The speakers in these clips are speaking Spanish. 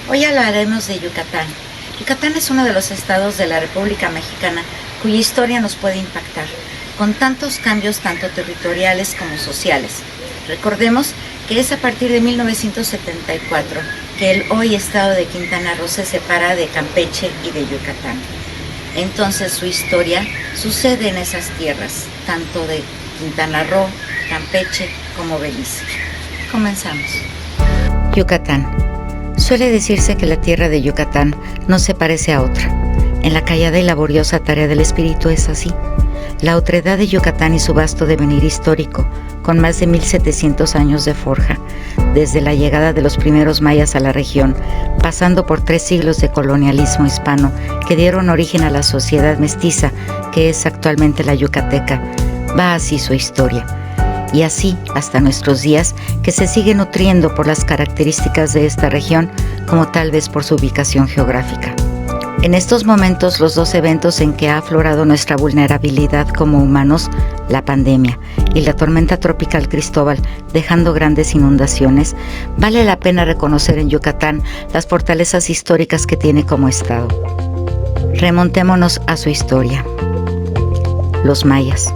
Hoy hablaremos de Yucatán. Yucatán es uno de los estados de la República Mexicana cuya historia nos puede impactar, con tantos cambios tanto territoriales como sociales. Recordemos que es a partir de 1974 que el hoy estado de Quintana Roo se separa de Campeche y de Yucatán. Entonces su historia sucede en esas tierras, tanto de Quintana Roo, Campeche como Belice. Comenzamos. Yucatán. Suele decirse que la tierra de Yucatán no se parece a otra. En la callada y laboriosa tarea del espíritu es así. La otredad de Yucatán y su vasto devenir histórico, con más de 1700 años de forja, desde la llegada de los primeros mayas a la región, pasando por 3 siglos de colonialismo hispano que dieron origen a la sociedad mestiza que es actualmente la yucateca, va así su historia. Y así hasta nuestros días, que se sigue nutriendo por las características de esta región, como tal vez por su ubicación geográfica. En estos momentos, los dos eventos en que ha aflorado nuestra vulnerabilidad como humanos, la pandemia y la tormenta tropical Cristóbal, dejando grandes inundaciones, vale la pena reconocer en Yucatán las fortalezas históricas que tiene como estado. Remontémonos a su historia. Los mayas.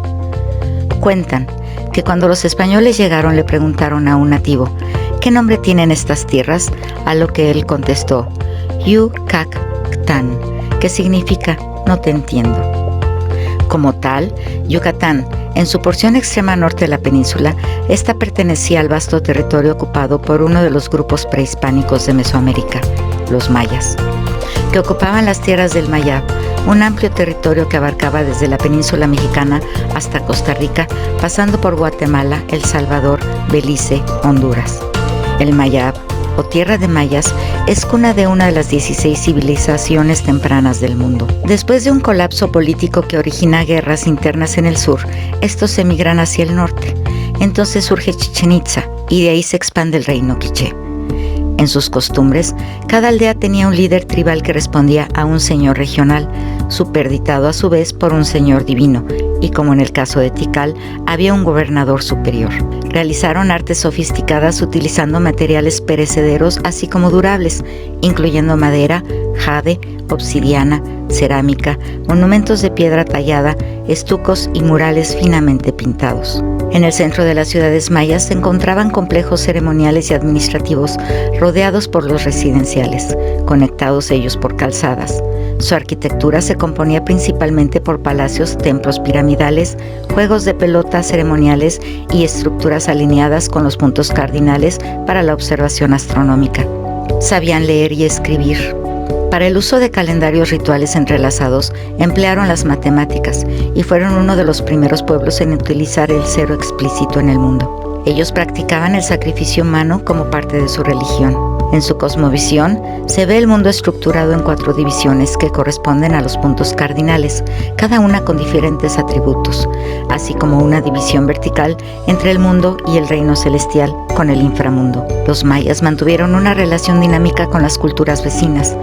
Cuentan que cuando los españoles llegaron le preguntaron a un nativo, ¿qué nombre tienen estas tierras? A lo que él contestó, Yucactán, que significa no te entiendo. Como tal, Yucatán, en su porción extrema norte de la península, esta pertenecía al vasto territorio ocupado por uno de los grupos prehispánicos de Mesoamérica, los mayas, que ocupaban las tierras del Mayab, un amplio territorio que abarcaba desde la península mexicana hasta Costa Rica, pasando por Guatemala, El Salvador, Belice, Honduras. El Mayab, o Tierra de Mayas, es cuna de una de las 16 civilizaciones tempranas del mundo. Después de un colapso político que origina guerras internas en el sur, estos emigran hacia el norte. Entonces surge Chichén Itzá, y de ahí se expande el reino quiché. En sus costumbres, cada aldea tenía un líder tribal que respondía a un señor regional, superditado a su vez por un señor divino, y como en el caso de Tikal, había un gobernador superior. Realizaron artes sofisticadas utilizando materiales perecederos así como durables, incluyendo madera, jade, obsidiana, cerámica, monumentos de piedra tallada, estucos y murales finamente pintados. En el centro de las ciudades mayas se encontraban complejos ceremoniales y administrativos rodeados por los residenciales, conectados ellos por calzadas. Su arquitectura se componía principalmente por palacios, templos piramidales, juegos de pelota ceremoniales y estructuras alineadas con los puntos cardinales para la observación astronómica. Sabían leer y escribir. Para el uso de calendarios rituales entrelazados, emplearon las matemáticas y fueron uno de los primeros pueblos en utilizar el cero explícito en el mundo. Ellos practicaban el sacrificio humano como parte de su religión. En su cosmovisión, se ve el mundo estructurado en 4 divisiones que corresponden a los puntos cardinales, cada una con diferentes atributos, así como una división vertical entre el mundo y el reino celestial con el inframundo. Los mayas mantuvieron una relación dinámica con las culturas vecinas.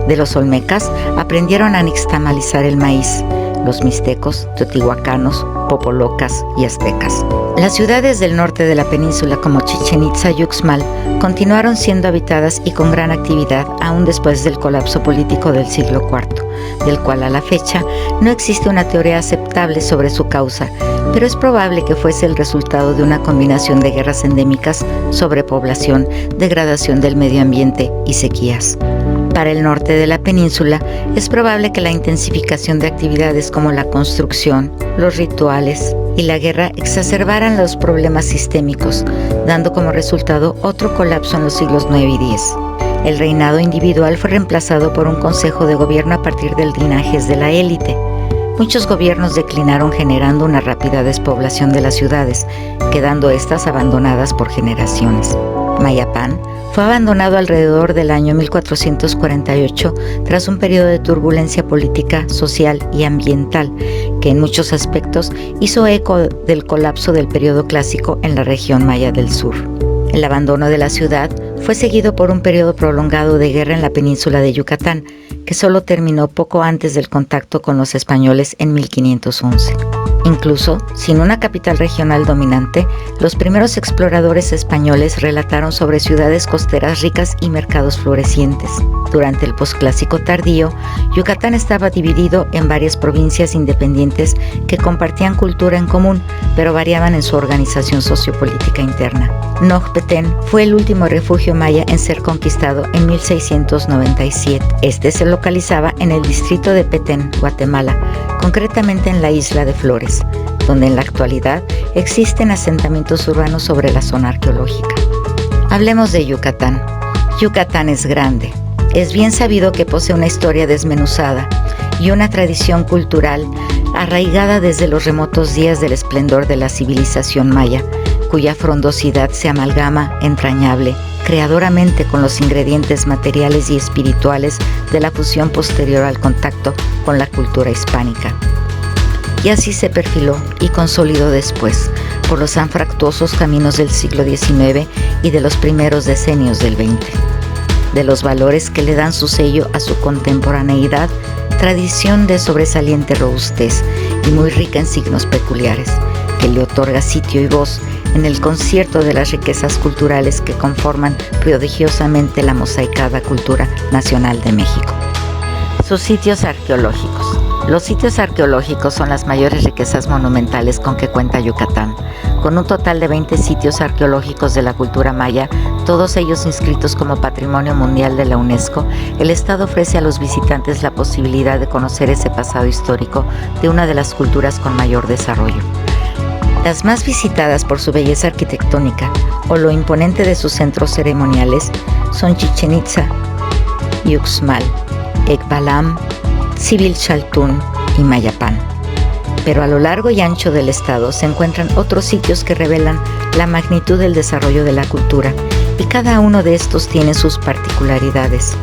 De los olmecas aprendieron a nixtamalizar el maíz, los mixtecos, teotihuacanos, popolocas y aztecas. Las ciudades del norte de la península como Chichén Itzá y Uxmal continuaron siendo habitadas y con gran actividad aún después del colapso político del siglo IV, del cual a la fecha no existe una teoría aceptable sobre su causa, pero es probable que fuese el resultado de una combinación de guerras endémicas, sobrepoblación, degradación del medio ambiente y sequías. Para el norte de la península, es probable que la intensificación de actividades como la construcción, los rituales y la guerra exacerbaran los problemas sistémicos, dando como resultado otro colapso en los siglos IX y X. El reinado individual fue reemplazado por un consejo de gobierno a partir de linajes de la élite. Muchos gobiernos declinaron generando una rápida despoblación de las ciudades, quedando estas abandonadas por generaciones. Mayapán fue abandonado alrededor del año 1448 tras un periodo de turbulencia política, social y ambiental que en muchos aspectos hizo eco del colapso del periodo clásico en la región maya del sur. El abandono de la ciudad fue seguido por un periodo prolongado de guerra en la península de Yucatán, que solo terminó poco antes del contacto con los españoles en 1511. Incluso, sin una capital regional dominante, los primeros exploradores españoles relataron sobre ciudades costeras ricas y mercados florecientes. Durante el posclásico tardío, Yucatán estaba dividido en varias provincias independientes que compartían cultura en común, pero variaban en su organización sociopolítica interna. Noj Petén fue el último refugio maya en ser conquistado en 1697. Este se localizaba en el distrito de Petén, Guatemala, concretamente en la isla de Flores, donde en la actualidad existen asentamientos urbanos sobre la zona arqueológica. Hablemos de Yucatán. Yucatán es grande. Es bien sabido que posee una historia desmenuzada y una tradición cultural arraigada desde los remotos días del esplendor de la civilización maya, cuya frondosidad se amalgama entrañable, creadoramente con los ingredientes materiales y espirituales de la fusión posterior al contacto con la cultura hispánica. Y así se perfiló y consolidó después por los anfractuosos caminos del siglo XIX y de los primeros decenios del XX. De los valores que le dan su sello a su contemporaneidad, tradición de sobresaliente robustez y muy rica en signos peculiares, que le otorga sitio y voz en el concierto de las riquezas culturales que conforman prodigiosamente la mosaicada cultura nacional de México. Sus sitios arqueológicos. Los sitios arqueológicos son las mayores riquezas monumentales con que cuenta Yucatán, con un total de 20 sitios arqueológicos de la cultura maya, todos ellos inscritos como Patrimonio Mundial de la UNESCO. El Estado ofrece a los visitantes la posibilidad de conocer ese pasado histórico de una de las culturas con mayor desarrollo. Las más visitadas por su belleza arquitectónica o lo imponente de sus centros ceremoniales son Chichén Itzá, Uxmal, Ekbalam, Civilchaltún y Mayapán. Pero a lo largo y ancho del estado se encuentran otros sitios que revelan la magnitud del desarrollo de la cultura, y cada uno de estos tiene sus particularidades.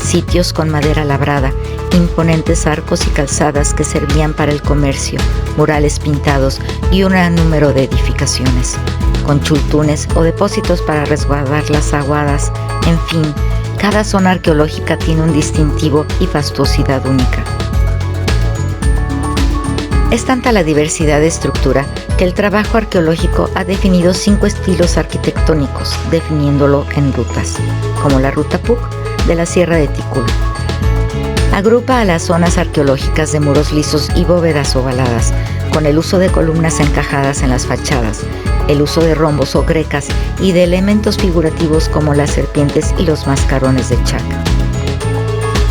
Sitios con madera labrada, imponentes arcos y calzadas que servían para el comercio, murales pintados y un gran número de edificaciones, con chultunes o depósitos para resguardar las aguadas. En fin, cada zona arqueológica tiene un distintivo y fastuosidad única. Es tanta la diversidad de estructura que el trabajo arqueológico ha definido 5 estilos arquitectónicos, definiéndolo en rutas, como la Ruta Puc de la Sierra de Ticul. Agrupa a las zonas arqueológicas de muros lisos y bóvedas ovaladas, con el uso de columnas encajadas en las fachadas, el uso de rombos o grecas y de elementos figurativos como las serpientes y los mascarones de Chac.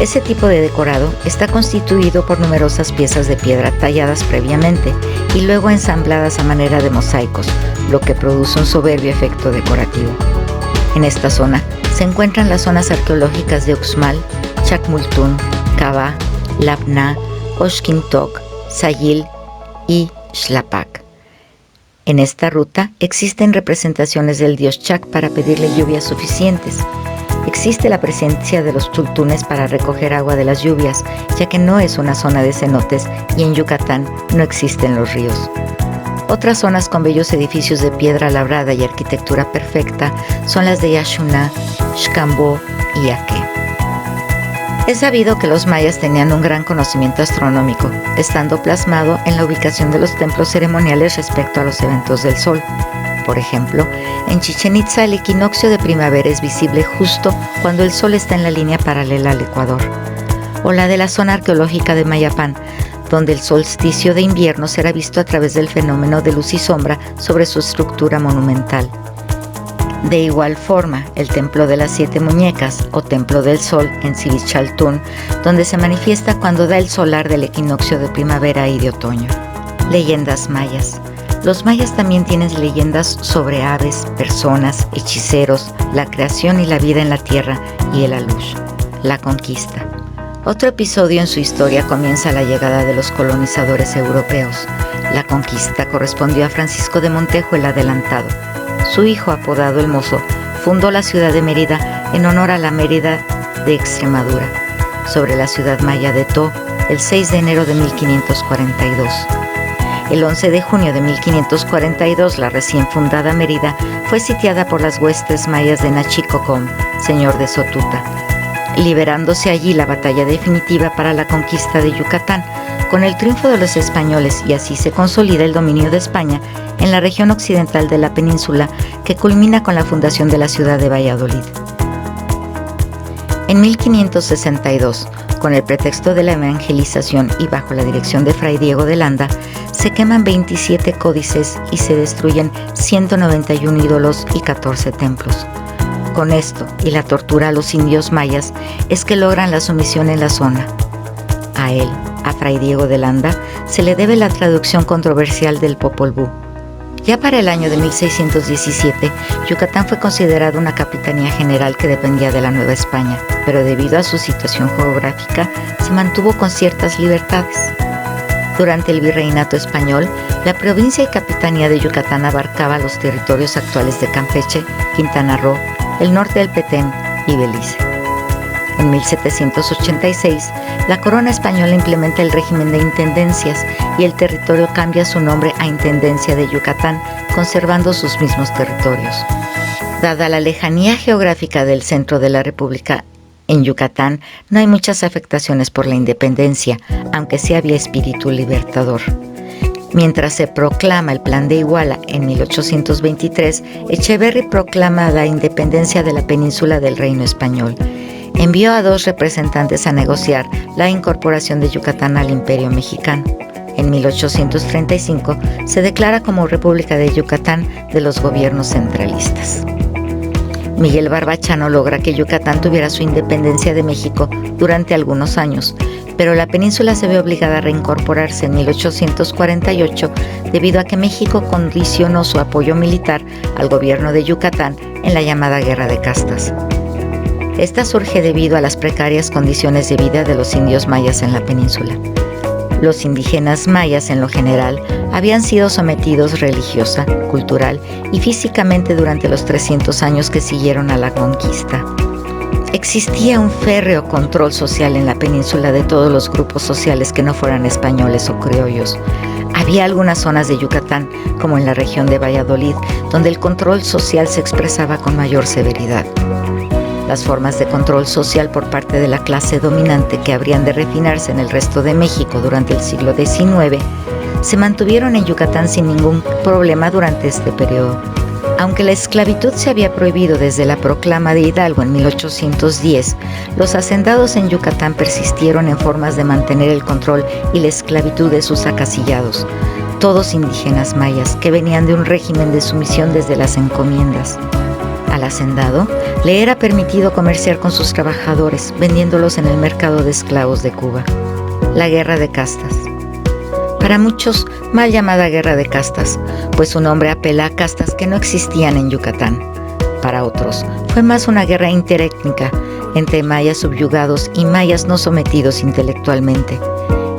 Ese tipo de decorado está constituido por numerosas piezas de piedra talladas previamente y luego ensambladas a manera de mosaicos, lo que produce un soberbio efecto decorativo. En esta zona se encuentran las zonas arqueológicas de Uxmal, Chacmultún, Cabá, Labná, Oxquintoc, Sayil y Xlapac. En esta ruta existen representaciones del dios Chac para pedirle lluvias suficientes. Existe la presencia de los chultunes para recoger agua de las lluvias, ya que no es una zona de cenotes y en Yucatán no existen los ríos. Otras zonas con bellos edificios de piedra labrada y arquitectura perfecta son las de Yaxuná, Xcambó y Yaque. Es sabido que los mayas tenían un gran conocimiento astronómico, estando plasmado en la ubicación de los templos ceremoniales respecto a los eventos del sol. Por ejemplo, en Chichén Itzá el equinoccio de primavera es visible justo cuando el sol está en la línea paralela al ecuador. O la de la zona arqueológica de Mayapán, donde el solsticio de invierno será visto a través del fenómeno de luz y sombra sobre su estructura monumental. De igual forma, el Templo de las 7 Muñecas o Templo del Sol en Civilchaltún, donde se manifiesta cuando da el solar del equinoccio de primavera y de otoño. Leyendas mayas. Los mayas también tienen leyendas sobre aves, personas, hechiceros, la creación y la vida en la tierra y el alush, la conquista. Otro episodio en su historia comienza la llegada de los colonizadores europeos. La conquista correspondió a Francisco de Montejo el Adelantado. Su hijo, apodado el Mozo, fundó la ciudad de Mérida en honor a la Mérida de Extremadura, sobre la ciudad maya de To, el 6 de enero de 1542. El 11 de junio de 1542, la recién fundada Mérida fue sitiada por las huestes mayas de Nachicocom, señor de Sotuta, liberándose allí la batalla definitiva para la conquista de Yucatán, con el triunfo de los españoles, y así se consolida el dominio de España en la región occidental de la península, que culmina con la fundación de la ciudad de Valladolid. En 1562, con el pretexto de la evangelización y bajo la dirección de Fray Diego de Landa, se queman 27 códices y se destruyen 191 ídolos y 14 templos. Con esto y la tortura a los indios mayas es que logran la sumisión en la zona. A él, a Fray Diego de Landa, se le debe la traducción controversial del Popol Vuh. Ya para el año de 1617, Yucatán fue considerado una capitanía general que dependía de la Nueva España, pero debido a su situación geográfica, se mantuvo con ciertas libertades. Durante el virreinato español, la provincia y capitanía de Yucatán abarcaba los territorios actuales de Campeche, Quintana Roo, el norte del Petén y Belice. En 1786, la corona española implementa el régimen de intendencias y el territorio cambia su nombre a Intendencia de Yucatán, conservando sus mismos territorios. Dada la lejanía geográfica del centro de la República, en Yucatán no hay muchas afectaciones por la independencia, aunque sí había espíritu libertador. Mientras se proclama el Plan de Iguala en 1823, Echeverri proclama la independencia de la península del Reino Español. Envió a 2 representantes a negociar la incorporación de Yucatán al Imperio Mexicano. En 1835 se declara como República de Yucatán de los gobiernos centralistas. Miguel Barbachano logra que Yucatán tuviera su independencia de México durante algunos años, pero la península se ve obligada a reincorporarse en 1848 debido a que México condicionó su apoyo militar al gobierno de Yucatán en la llamada Guerra de Castas. Esta surge debido a las precarias condiciones de vida de los indios mayas en la península. Los indígenas mayas, en lo general, habían sido sometidos religiosa, cultural y físicamente durante los 300 años que siguieron a la conquista. Existía un férreo control social en la península de todos los grupos sociales que no fueran españoles o criollos. Había algunas zonas de Yucatán, como en la región de Valladolid, donde el control social se expresaba con mayor severidad. Las formas de control social por parte de la clase dominante, que habrían de refinarse en el resto de México durante el siglo XIX, se mantuvieron en Yucatán sin ningún problema durante este periodo. Aunque la esclavitud se había prohibido desde la proclama de Hidalgo en 1810, los hacendados en Yucatán persistieron en formas de mantener el control y la esclavitud de sus acasillados, todos indígenas mayas que venían de un régimen de sumisión desde las encomiendas. Al hacendado le era permitido comerciar con sus trabajadores, vendiéndolos en el mercado de esclavos de Cuba. La Guerra de Castas. Para muchos, mal llamada Guerra de Castas, pues su nombre apela a castas que no existían en Yucatán. Para otros, fue más una guerra interétnica entre mayas subyugados y mayas no sometidos intelectualmente.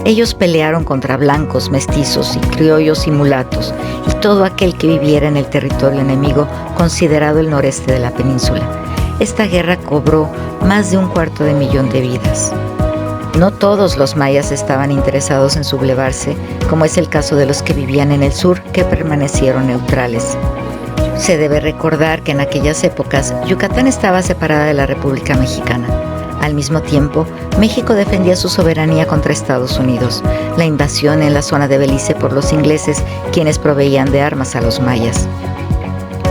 Ellos pelearon contra blancos, mestizos y criollos y mulatos, y todo aquel que viviera en el territorio enemigo, considerado el noreste de la península. Esta guerra cobró más de 250,000 de vidas. No todos los mayas estaban interesados en sublevarse, como es el caso de los que vivían en el sur, que permanecieron neutrales. Se debe recordar que en aquellas épocas Yucatán estaba separada de la República Mexicana. Al mismo tiempo, México defendía su soberanía contra Estados Unidos, la invasión en la zona de Belice por los ingleses, quienes proveían de armas a los mayas.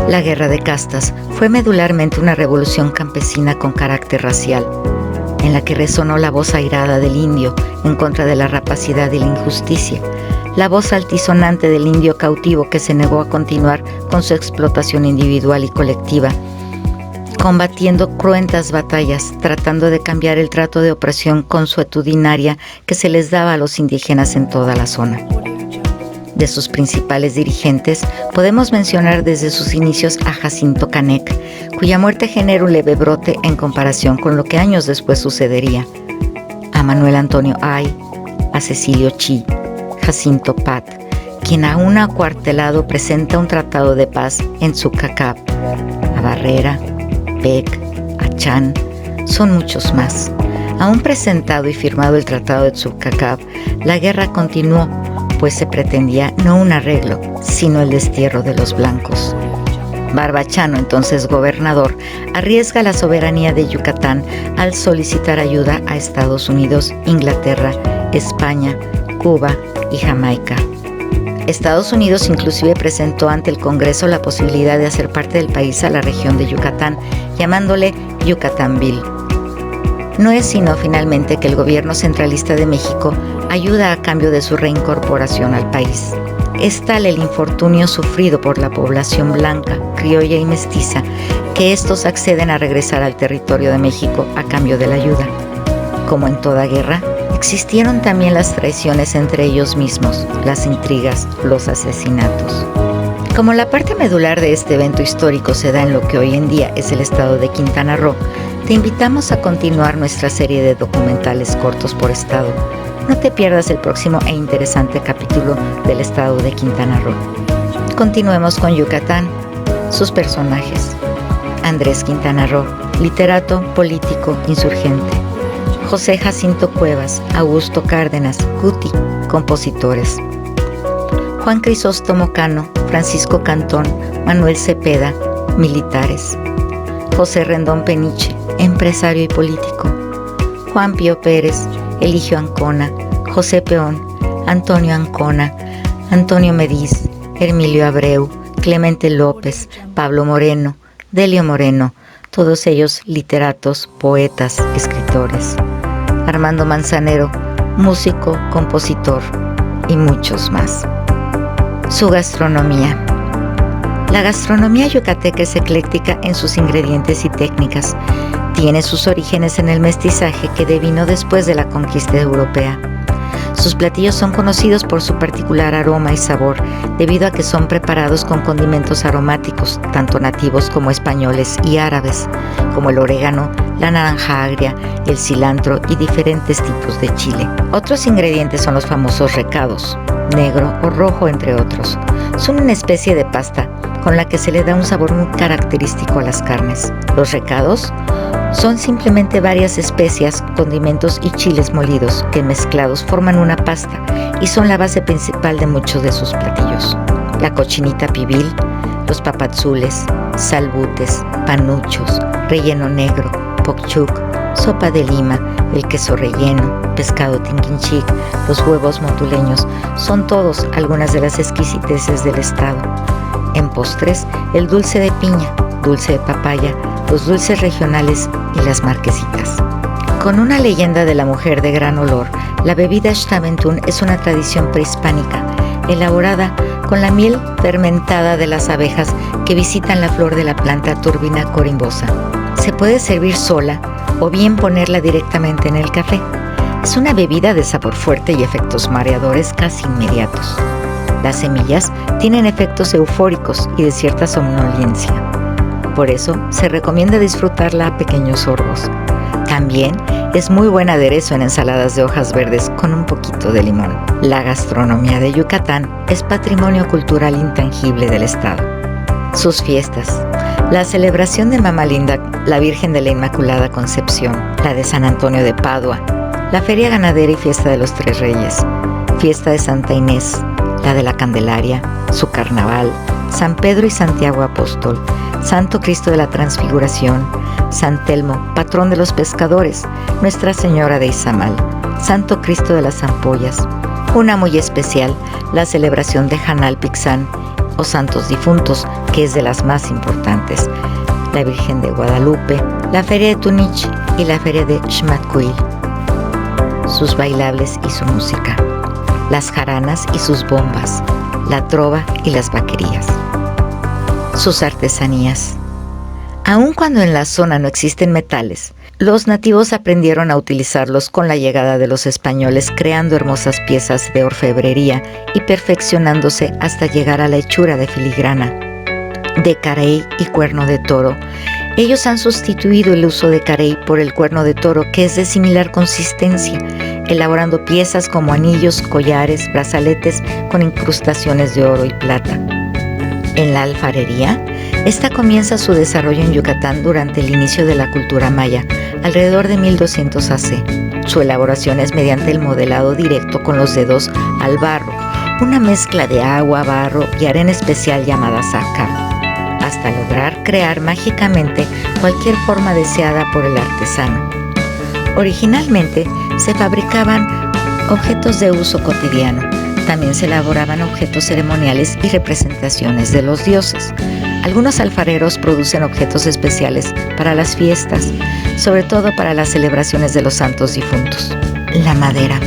La Guerra de Castas fue medularmente una revolución campesina con carácter racial, en la que resonó la voz airada del indio en contra de la rapacidad y la injusticia, la voz altisonante del indio cautivo que se negó a continuar con su explotación individual y colectiva, combatiendo cruentas batallas, tratando de cambiar el trato de opresión consuetudinaria que se les daba a los indígenas en toda la zona. De sus principales dirigentes, podemos mencionar desde sus inicios a Jacinto Canec, cuya muerte generó un leve brote en comparación con lo que años después sucedería, a Manuel Antonio Ay, a Cecilio Chi, Jacinto Pat, quien aún acuartelado presenta un tratado de paz en Tzucacab, a Barrera, Beck, Achán, son muchos más. Aún presentado y firmado el Tratado de Tzucacab, la guerra continuó, pues se pretendía no un arreglo, sino el destierro de los blancos. Barbachano, entonces gobernador, arriesga la soberanía de Yucatán al solicitar ayuda a Estados Unidos, Inglaterra, España, Cuba y Jamaica. Estados Unidos inclusive presentó ante el Congreso la posibilidad de hacer parte del país a la región de Yucatán, llamándole Yucatanville. No es sino finalmente que el gobierno centralista de México ayuda a cambio de su reincorporación al país. Es tal el infortunio sufrido por la población blanca, criolla y mestiza, que estos acceden a regresar al territorio de México a cambio de la ayuda. Como en toda guerra, existieron también las traiciones entre ellos mismos, las intrigas, los asesinatos. Como la parte medular de este evento histórico se da en lo que hoy en día es el estado de Quintana Roo, te invitamos a continuar nuestra serie de documentales cortos por estado. No te pierdas el próximo e interesante capítulo del estado de Quintana Roo. Continuemos con Yucatán, sus personajes. Andrés Quintana Roo, literato, político, insurgente. José Jacinto Cuevas, Augusto Cárdenas, Guti, compositores. Juan Crisóstomo Cano, Francisco Cantón, Manuel Cepeda, militares. José Rendón Peniche, empresario y político. Juan Pío Pérez, Eligio Ancona, José Peón, Antonio Ancona, Antonio Mediz, Hermilio Abreu, Clemente López, Pablo Moreno, Delio Moreno, todos ellos literatos, poetas, escritores. Armando Manzanero, músico, compositor y muchos más. Su gastronomía. La gastronomía yucateca es ecléctica en sus ingredientes y técnicas. Tiene sus orígenes en el mestizaje que devino después de la conquista europea. Sus platillos son conocidos por su particular aroma y sabor, debido a que son preparados con condimentos aromáticos, tanto nativos como españoles y árabes, como el orégano, la naranja agria, el cilantro y diferentes tipos de chile. Otros ingredientes son los famosos recados, negro o rojo entre otros. Son una especie de pasta con la que se le da un sabor muy característico a las carnes. Los recados son simplemente varias especias, condimentos y chiles molidos que mezclados forman una pasta y son la base principal de muchos de sus platillos. La cochinita pibil, los papazules, salbutes, panuchos, relleno negro, pokchuk, sopa de lima, el queso relleno, pescado tinquinchic, los huevos motuleños, son todos algunas de las exquisiteces del estado. En postres, el dulce de piña, dulce de papaya, los dulces regionales y las marquesitas. Con una leyenda de la mujer de gran olor, la bebida Xtaventún es una tradición prehispánica, elaborada con la miel fermentada de las abejas que visitan la flor de la planta Turbina corimbosa. Se puede servir sola o bien ponerla directamente en el café. Es una bebida de sabor fuerte y efectos mareadores casi inmediatos. Las semillas tienen efectos eufóricos y de cierta somnolencia. Por eso se recomienda disfrutarla a pequeños sorbos. También es muy buen aderezo en ensaladas de hojas verdes con un poquito de limón. La gastronomía de Yucatán es patrimonio cultural intangible del estado. Sus fiestas. La celebración de Mamá Linda, la Virgen de la Inmaculada Concepción, la de San Antonio de Padua, la Feria Ganadera y Fiesta de los Tres Reyes, Fiesta de Santa Inés, la de la Candelaria, su carnaval, San Pedro y Santiago Apóstol, Santo Cristo de la Transfiguración, San Telmo, patrón de los pescadores, Nuestra Señora de Izamal, Santo Cristo de las Ampollas, una muy especial, la celebración de Janal Pixán o Santos Difuntos, que es de las más importantes, la Virgen de Guadalupe, la Feria de Tunich y la Feria de Xmatcuil. Sus bailables y su música, las jaranas y sus bombas, la trova y las vaquerías. Sus artesanías. Aun cuando en la zona no existen metales, los nativos aprendieron a utilizarlos con la llegada de los españoles, creando hermosas piezas de orfebrería y perfeccionándose hasta llegar a la hechura de filigrana. De carey y cuerno de toro. Ellos han sustituido el uso de carey por el cuerno de toro, que es de similar consistencia, elaborando piezas como anillos, collares, brazaletes con incrustaciones de oro y plata. En la alfarería, esta comienza su desarrollo en Yucatán durante el inicio de la cultura maya, alrededor de 1200 AC. Su elaboración es mediante el modelado directo con los dedos al barro, una mezcla de agua, barro y arena especial llamada sácar, hasta lograr crear mágicamente cualquier forma deseada por el artesano. Originalmente se fabricaban Objetos de uso cotidiano. También se elaboraban objetos ceremoniales y representaciones de los dioses. Algunos alfareros producen objetos especiales para las fiestas, sobre todo para las celebraciones de los santos difuntos. La madera.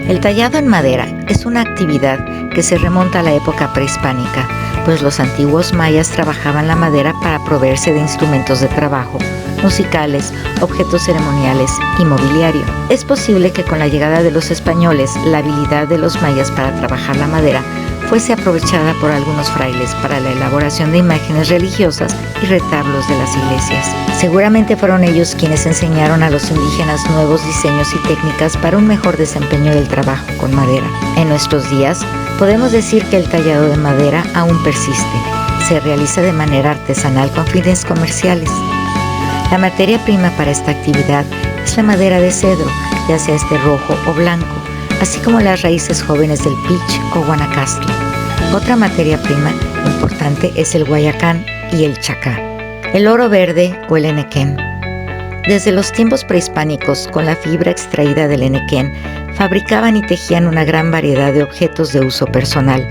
El tallado en madera es una actividad que se remonta a la época prehispánica, pues los antiguos mayas trabajaban la madera para proveerse de instrumentos de trabajo, musicales, objetos ceremoniales y mobiliario. Es posible que con la llegada de los españoles, la habilidad de los mayas para trabajar la madera fuese aprovechada por algunos frailes para la elaboración de imágenes religiosas y retablos de las iglesias. Seguramente fueron ellos quienes enseñaron a los indígenas nuevos diseños y técnicas para un mejor desempeño del trabajo con madera. En nuestros días, podemos decir que el tallado de madera aún persiste. Se realiza de manera artesanal con fines comerciales. La materia prima para esta actividad es la madera de cedro, ya sea rojo o blanco, así como las raíces jóvenes del pich o guanacaste. Otra materia prima importante es el guayacán y el chacá, el oro verde o el enequén. Desde los tiempos prehispánicos, con la fibra extraída del enequén, fabricaban y tejían una gran variedad de objetos de uso personal,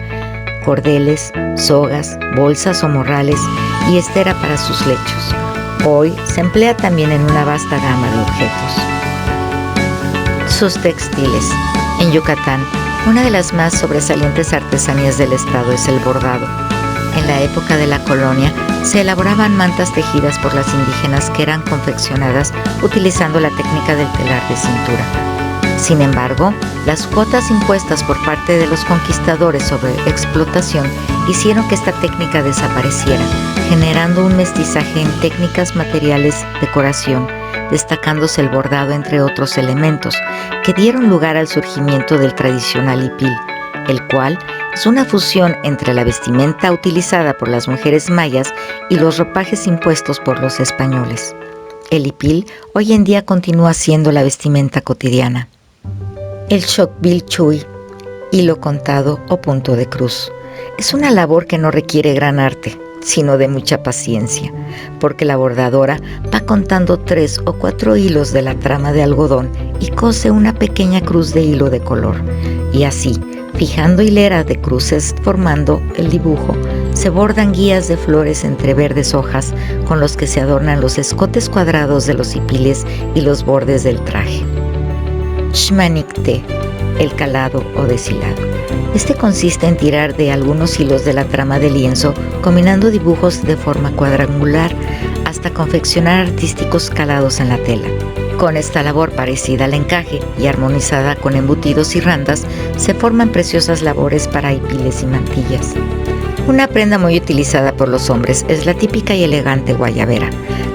cordeles, sogas, bolsas o morrales y estera para sus lechos. Hoy se emplea también en una vasta gama de objetos. Sus textiles. En Yucatán, una de las más sobresalientes artesanías del estado es el bordado. En la época de la colonia, se elaboraban mantas tejidas por las indígenas que eran confeccionadas utilizando la técnica del telar de cintura. Sin embargo, las cuotas impuestas por parte de los conquistadores sobre explotación hicieron que esta técnica desapareciera, generando un mestizaje en técnicas, materiales, decoración, destacándose el bordado entre otros elementos, que dieron lugar al surgimiento del tradicional hipil, el cual es una fusión entre la vestimenta utilizada por las mujeres mayas y los ropajes impuestos por los españoles. El hipil hoy en día continúa siendo la vestimenta cotidiana. El xocbil chuy, hilo contado o punto de cruz, es una labor que no requiere gran arte, sino de mucha paciencia, porque la bordadora va contando 3 o 4 hilos de la trama de algodón y cose una pequeña cruz de hilo de color, y así, fijando hileras de cruces formando el dibujo, se bordan guías de flores entre verdes hojas con los que se adornan los escotes cuadrados de los hipiles y los bordes del traje. Xmanicte, el calado o deshilado. Este consiste en tirar de algunos hilos de la trama del lienzo, combinando dibujos de forma cuadrangular hasta confeccionar artísticos calados en la tela. Con esta labor parecida al encaje y armonizada con embutidos y randas, se forman preciosas labores para hipiles y mantillas. Una prenda muy utilizada por los hombres es la típica y elegante guayabera,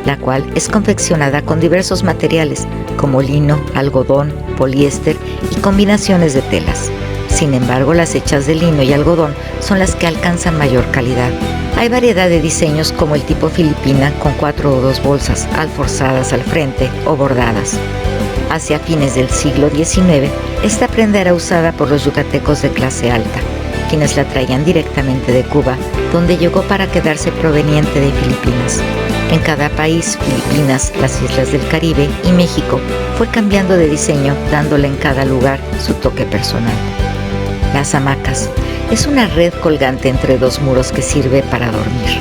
la cual es confeccionada con diversos materiales como lino, algodón, poliéster y combinaciones de telas. Sin embargo, las hechas de lino y algodón son las que alcanzan mayor calidad. Hay variedad de diseños como el tipo filipina con 4 o 2 bolsas alforzadas al frente o bordadas. Hacia fines del siglo XIX, esta prenda era usada por los yucatecos de clase alta, quienes la traían directamente de Cuba, donde llegó para quedarse proveniente de Filipinas. En cada país, Filipinas, las islas del Caribe y México, fue cambiando de diseño, dándole en cada lugar su toque personal. Las hamacas es una red colgante entre 2 muros que sirve para dormir.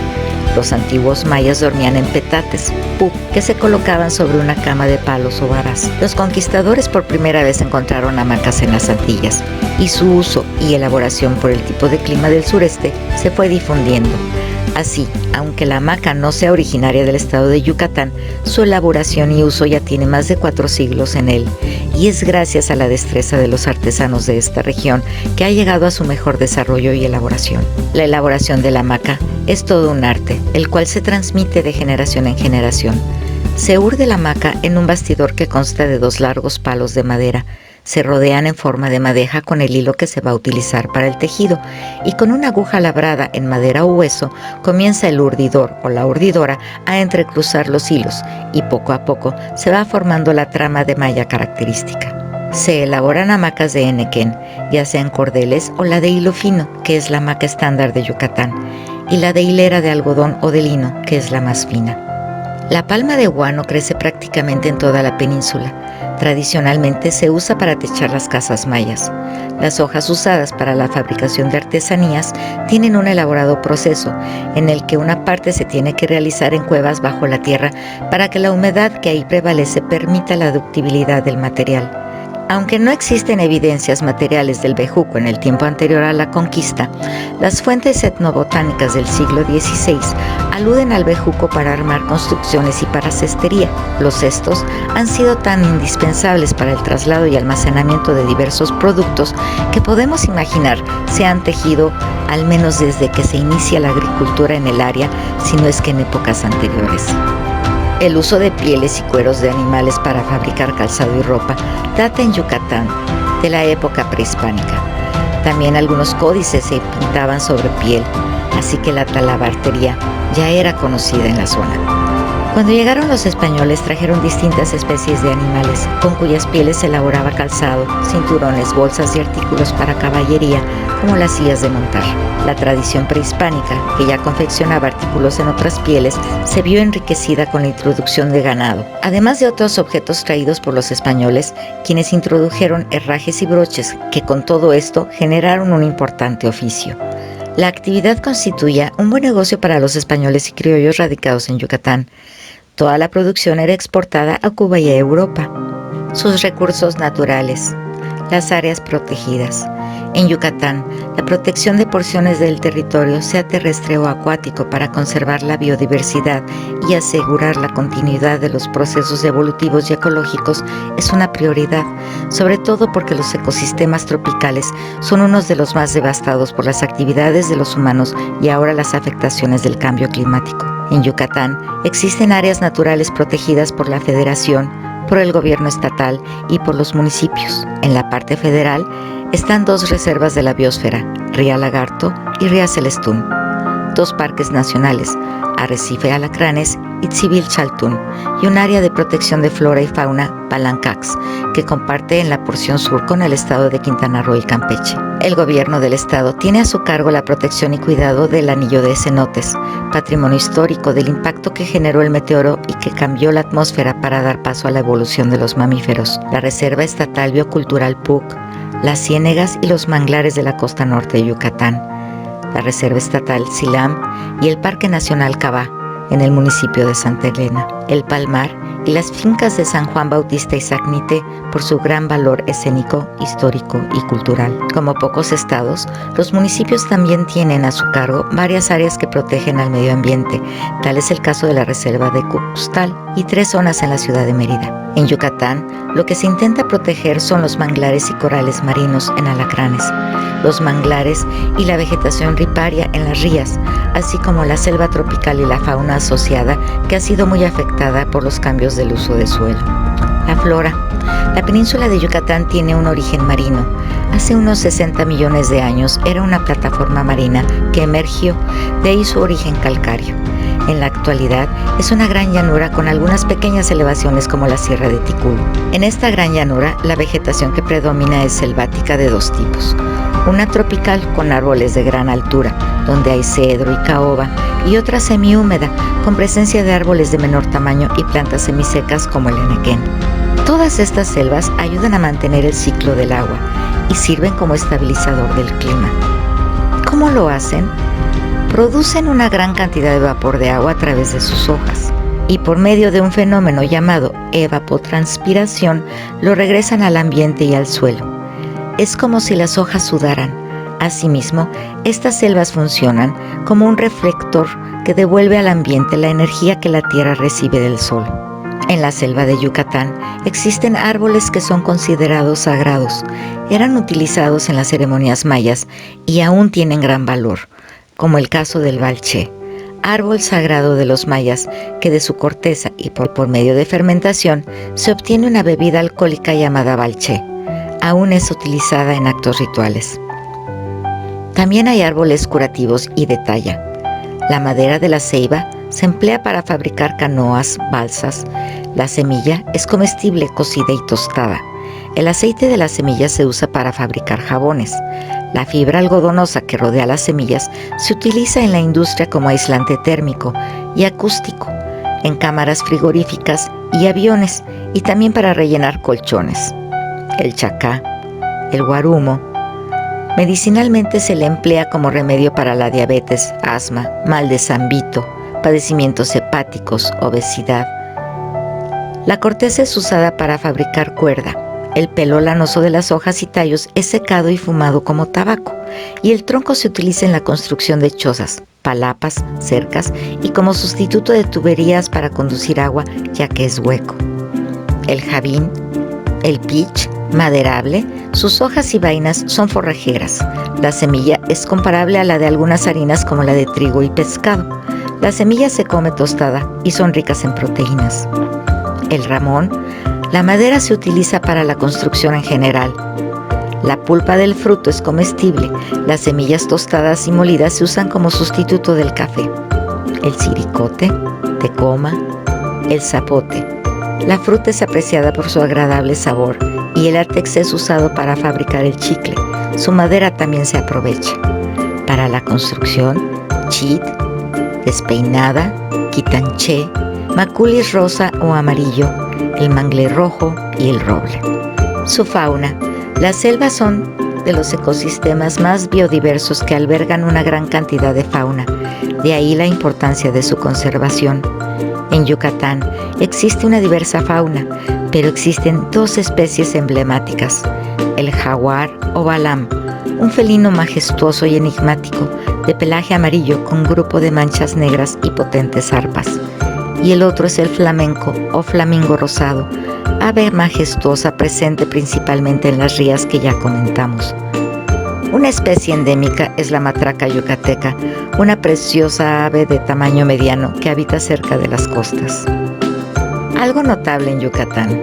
Los antiguos mayas dormían en petates, que se colocaban sobre una cama de palos o varas. Los conquistadores por primera vez encontraron hamacas en las Antillas y su uso y elaboración por el tipo de clima del sureste se fue difundiendo. Así, aunque la hamaca no sea originaria del estado de Yucatán, su elaboración y uso ya tiene más de 4 siglos en él, y es gracias a la destreza de los artesanos de esta región que ha llegado a su mejor desarrollo y elaboración. La elaboración de la hamaca es todo un arte, el cual se transmite de generación en generación. Se urde la hamaca en un bastidor que consta de 2 largos palos de madera. Se rodean en forma de madeja con el hilo que se va a utilizar para el tejido, y con una aguja labrada en madera o hueso comienza el urdidor o la urdidora a entrecruzar los hilos, y poco a poco se va formando la trama de malla característica. Se elaboran hamacas de enequén, ya sean cordeles o la de hilo fino, que es la hamaca estándar de Yucatán, y la de hilera de algodón o de lino, que es la más fina. La palma de guano crece prácticamente en toda la península. Tradicionalmente se usa para techar las casas mayas. Las hojas usadas para la fabricación de artesanías tienen un elaborado proceso en el que una parte se tiene que realizar en cuevas bajo la tierra para que la humedad que ahí prevalece permita la ductibilidad del material. Aunque no existen evidencias materiales del bejuco en el tiempo anterior a la conquista, las fuentes etnobotánicas del siglo XVI aluden al bejuco para armar construcciones y para cestería. Los cestos han sido tan indispensables para el traslado y almacenamiento de diversos productos que podemos imaginar se han tejido al menos desde que se inicia la agricultura en el área, si no es que en épocas anteriores. El uso de pieles y cueros de animales para fabricar calzado y ropa data en Yucatán de la época prehispánica. También algunos códices se pintaban sobre piel, así que la talabartería ya era conocida en la zona. Cuando llegaron los españoles trajeron distintas especies de animales, con cuyas pieles se elaboraba calzado, cinturones, bolsas y artículos para caballería, como las sillas de montar. La tradición prehispánica, que ya confeccionaba artículos en otras pieles, se vio enriquecida con la introducción de ganado, además de otros objetos traídos por los españoles, quienes introdujeron herrajes y broches, que con todo esto generaron un importante oficio. La actividad constituía un buen negocio para los españoles y criollos radicados en Yucatán. Toda la producción era exportada a Cuba y a Europa. Sus recursos naturales, las áreas protegidas. En Yucatán, la protección de porciones del territorio, sea terrestre o acuático, para conservar la biodiversidad y asegurar la continuidad de los procesos evolutivos y ecológicos es una prioridad, sobre todo porque los ecosistemas tropicales son unos de los más devastados por las actividades de los humanos y ahora las afectaciones del cambio climático. En Yucatán existen áreas naturales protegidas por la Federación, por el gobierno estatal y por los municipios. En la parte federal están 2 reservas de la biosfera, Ría Lagarto y Ría Celestún, 2 parques nacionales, Arrecife Alacranes y Tzivil Chaltún, y un área de protección de flora y fauna, Palancax, que comparte en la porción sur con el estado de Quintana Roo y Campeche. El gobierno del estado tiene a su cargo la protección y cuidado del anillo de cenotes, patrimonio histórico del impacto que generó el meteoro y que cambió la atmósfera para dar paso a la evolución de los mamíferos, la Reserva Estatal Biocultural Puc, las ciénegas y los manglares de la costa norte de Yucatán, la Reserva Estatal Silam y el Parque Nacional Cabá, en el municipio de Santa Elena, el Palmar y las fincas de San Juan Bautista y Zagnite por su gran valor escénico, histórico y cultural. Como pocos estados, los municipios también tienen a su cargo varias áreas que protegen al medio ambiente. Tal es el caso de la Reserva de Cucuztal y 3 zonas en la ciudad de Mérida. En Yucatán, lo que se intenta proteger son los manglares y corales marinos en Alacranes, los manglares y la vegetación riparia en las rías, así como la selva tropical y la fauna asociada, que ha sido muy afectada por los cambios del uso de suelo. La flora. La península de Yucatán tiene un origen marino. Hace unos 60 millones de años era una plataforma marina que emergió, de ahí su origen calcáreo. En la actualidad es una gran llanura con algunas pequeñas elevaciones como la Sierra de Ticul. En esta gran llanura, la vegetación que predomina es selvática de 2 tipos. Una tropical con árboles de gran altura, donde hay cedro y caoba, y otra semihúmeda, con presencia de árboles de menor tamaño y plantas semisecas como el enequén. Todas estas selvas ayudan a mantener el ciclo del agua y sirven como estabilizador del clima. ¿Cómo lo hacen? Producen una gran cantidad de vapor de agua a través de sus hojas y por medio de un fenómeno llamado evapotranspiración lo regresan al ambiente y al suelo. Es como si las hojas sudaran. Asimismo, estas selvas funcionan como un reflector que devuelve al ambiente la energía que la tierra recibe del sol. En la selva de Yucatán existen árboles que son considerados sagrados. Eran utilizados en las ceremonias mayas y aún tienen gran valor, como el caso del balché, árbol sagrado de los mayas, que de su corteza y por medio de fermentación se obtiene una bebida alcohólica llamada balché. Aún es utilizada en actos rituales. También hay árboles curativos y de talla. La madera de la ceiba se emplea para fabricar canoas, balsas. La semilla es comestible, cocida y tostada. El aceite de la semilla se usa para fabricar jabones. La fibra algodonosa que rodea las semillas se utiliza en la industria como aislante térmico y acústico. en cámaras frigoríficas y aviones, y también para rellenar colchones. El chacá, el guarumo, medicinalmente se le emplea como remedio para la diabetes, asma, mal de San Vito, padecimientos hepáticos, obesidad. La corteza es usada para fabricar cuerda. El pelo lanoso de las hojas y tallos es secado y fumado como tabaco, y el tronco se utiliza en la construcción de chozas, palapas, cercas y como sustituto de tuberías para conducir agua, ya que es hueco. El javín, el pitch, maderable, sus hojas y vainas son forrajeras. La semilla es comparable a la de algunas harinas como la de trigo y pescado. La semilla se come tostada y son ricas en proteínas. El ramón, la madera se utiliza para la construcción en general. La pulpa del fruto es comestible. Las semillas tostadas y molidas se usan como sustituto del café. El siricote, tecoma, el zapote. La fruta es apreciada por su agradable sabor y el látex es usado para fabricar el chicle. Su madera también se aprovecha. Para la construcción, chit, despeinada, quitanché, maculis rosa o amarillo, el mangle rojo y el roble. Su fauna. Las selvas son de los ecosistemas más biodiversos que albergan una gran cantidad de fauna, de ahí la importancia de su conservación. En Yucatán existe una diversa fauna, pero existen dos especies emblemáticas: el jaguar o balam, un felino majestuoso y enigmático, de pelaje amarillo con grupo de manchas negras y potentes arpas. Y el otro es el flamenco o flamingo rosado, ave majestuosa presente principalmente en las rías que ya comentamos. Una especie endémica es la matraca yucateca, una preciosa ave de tamaño mediano que habita cerca de las costas. Algo notable en Yucatán,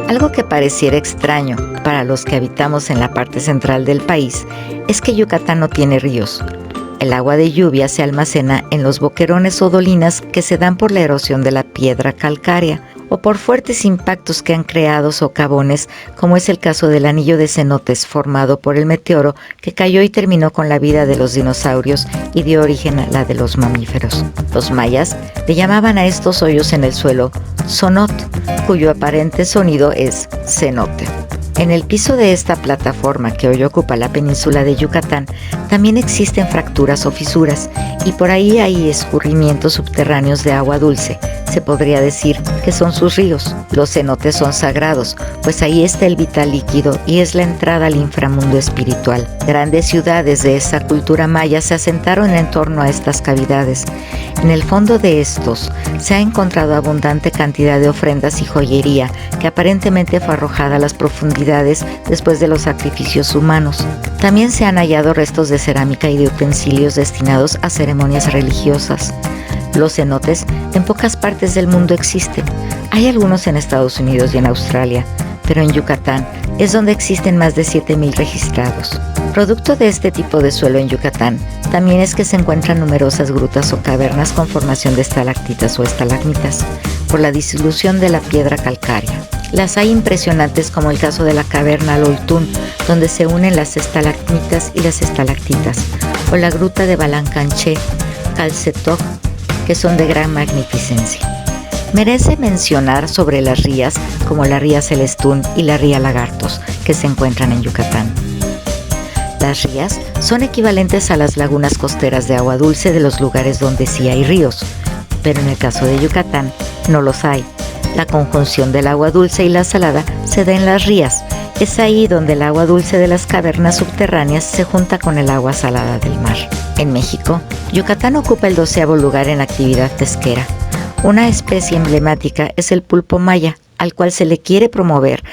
algo que pareciera extraño para los que habitamos en la parte central del país, es que Yucatán no tiene ríos. El agua de lluvia se almacena en los boquerones o dolinas que se dan por la erosión de la piedra calcárea o por fuertes impactos que han creado socavones, como es el caso del anillo de cenotes formado por el meteoro que cayó y terminó con la vida de los dinosaurios y dio origen a la de los mamíferos. Los mayas le llamaban a estos hoyos en el suelo sonot, cuyo aparente sonido es cenote. En el piso de esta plataforma que hoy ocupa la península de Yucatán también existen fracturas o fisuras y por ahí hay escurrimientos subterráneos de agua dulce. Se podría decir que son sus ríos. Los cenotes son sagrados, pues ahí está el vital líquido y es la entrada al inframundo espiritual. Grandes ciudades de esa cultura maya se asentaron en torno a estas cavidades. En el fondo de estos se ha encontrado abundante cantidad de ofrendas y joyería que aparentemente fue arrojada a las profundidades después de los sacrificios humanos. También se han hallado restos de cerámica y de utensilios destinados a ceremonias religiosas. Los cenotes en pocas partes del mundo existen. Hay algunos en Estados Unidos y en Australia, pero en Yucatán es donde existen más de 7,000 registrados. Producto de este tipo de suelo en Yucatán también es que se encuentran numerosas grutas o cavernas con formación de estalactitas o estalagmitas por la disolución de la piedra calcárea. Las hay impresionantes, como el caso de la caverna Loltún, donde se unen las estalagmitas y las estalactitas, o la gruta de Balancanché, Calcetoc, que son de gran magnificencia. Merece mencionar sobre las rías como la ría Celestún y la ría Lagartos, que se encuentran en Yucatán. Las rías son equivalentes a las lagunas costeras de agua dulce de los lugares donde sí hay ríos, pero en el caso de Yucatán no los hay. La conjunción del agua dulce y la salada se da en las rías. Es ahí donde el agua dulce de las cavernas subterráneas se junta con el agua salada del mar. En México, Yucatán ocupa el 12º lugar en la actividad pesquera. Una especie emblemática es el pulpo maya, al cual se le quiere promover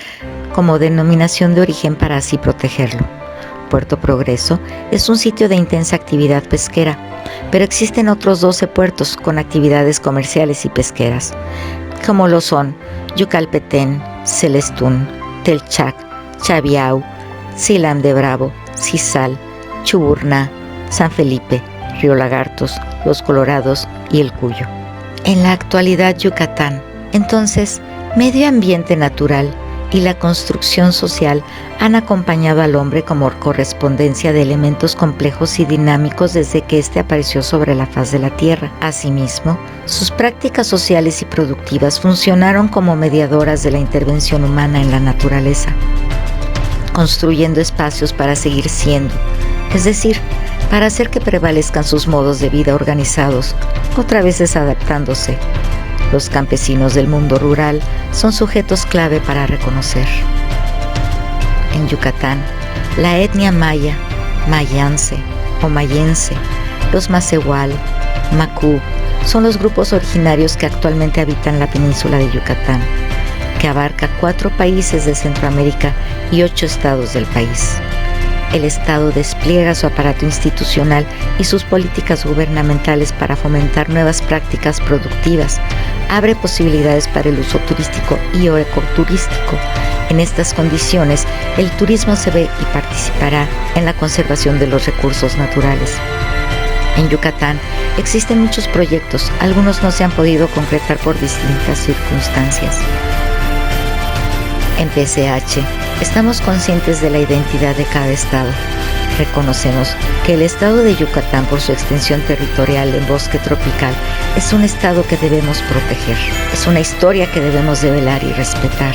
como denominación de origen para así protegerlo. Puerto Progreso es un sitio de intensa actividad pesquera, pero existen otros 12 puertos con actividades comerciales y pesqueras, como lo son Yucalpetén, Celestún, Telchac, Chaviao, Silam de Bravo, Cisal, Chuburná, San Felipe, Río Lagartos, Los Colorados y El Cuyo. En la actualidad Yucatán, entonces, medio ambiente natural y la construcción social han acompañado al hombre como correspondencia de elementos complejos y dinámicos desde que éste apareció sobre la faz de la Tierra. Asimismo, sus prácticas sociales y productivas funcionaron como mediadoras de la intervención humana en la naturaleza, construyendo espacios para seguir siendo, es decir, para hacer que prevalezcan sus modos de vida organizados, otra vez desadaptándose. Los campesinos del mundo rural son sujetos clave para reconocer. En Yucatán, la etnia maya, mayance o mayense, los macehual, macú, son los grupos originarios que actualmente habitan la península de Yucatán, que abarca 4 países de Centroamérica y 8 estados del país. El Estado despliega su aparato institucional y sus políticas gubernamentales para fomentar nuevas prácticas productivas, abre posibilidades para el uso turístico y o ecoturístico. En estas condiciones, el turismo se ve y participará en la conservación de los recursos naturales. En Yucatán existen muchos proyectos, algunos no se han podido concretar por distintas circunstancias. En PCH, estamos conscientes de la identidad de cada estado. Reconocemos que el estado de Yucatán, por su extensión territorial en bosque tropical, es un estado que debemos proteger. Es una historia que debemos develar y respetar.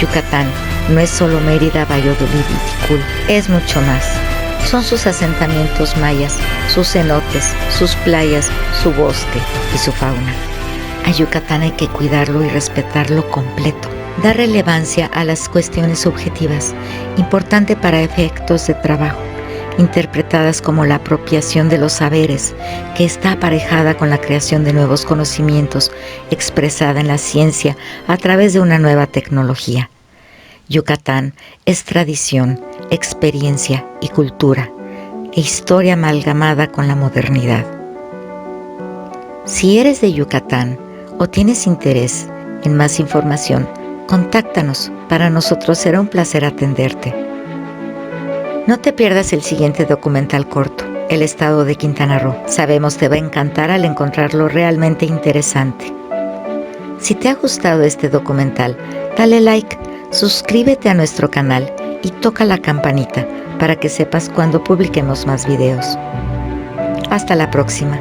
Yucatán no es solo Mérida, Valladolid y Ticul, es mucho más. Son sus asentamientos mayas, sus cenotes, sus playas, su bosque y su fauna. A Yucatán hay que cuidarlo y respetarlo completo. Da relevancia a las cuestiones subjetivas, importante para efectos de trabajo, interpretadas como la apropiación de los saberes, que está aparejada con la creación de nuevos conocimientos, expresada en la ciencia a través de una nueva tecnología. Yucatán es tradición, experiencia y cultura, e historia amalgamada con la modernidad. Si eres de Yucatán o tienes interés en más información, contáctanos, para nosotros será un placer atenderte. No te pierdas el siguiente documental corto, El Estado de Quintana Roo. Sabemos te va a encantar al encontrarlo realmente interesante. Si te ha gustado este documental, dale like, suscríbete a nuestro canal y toca la campanita para que sepas cuando publiquemos más videos. Hasta la próxima.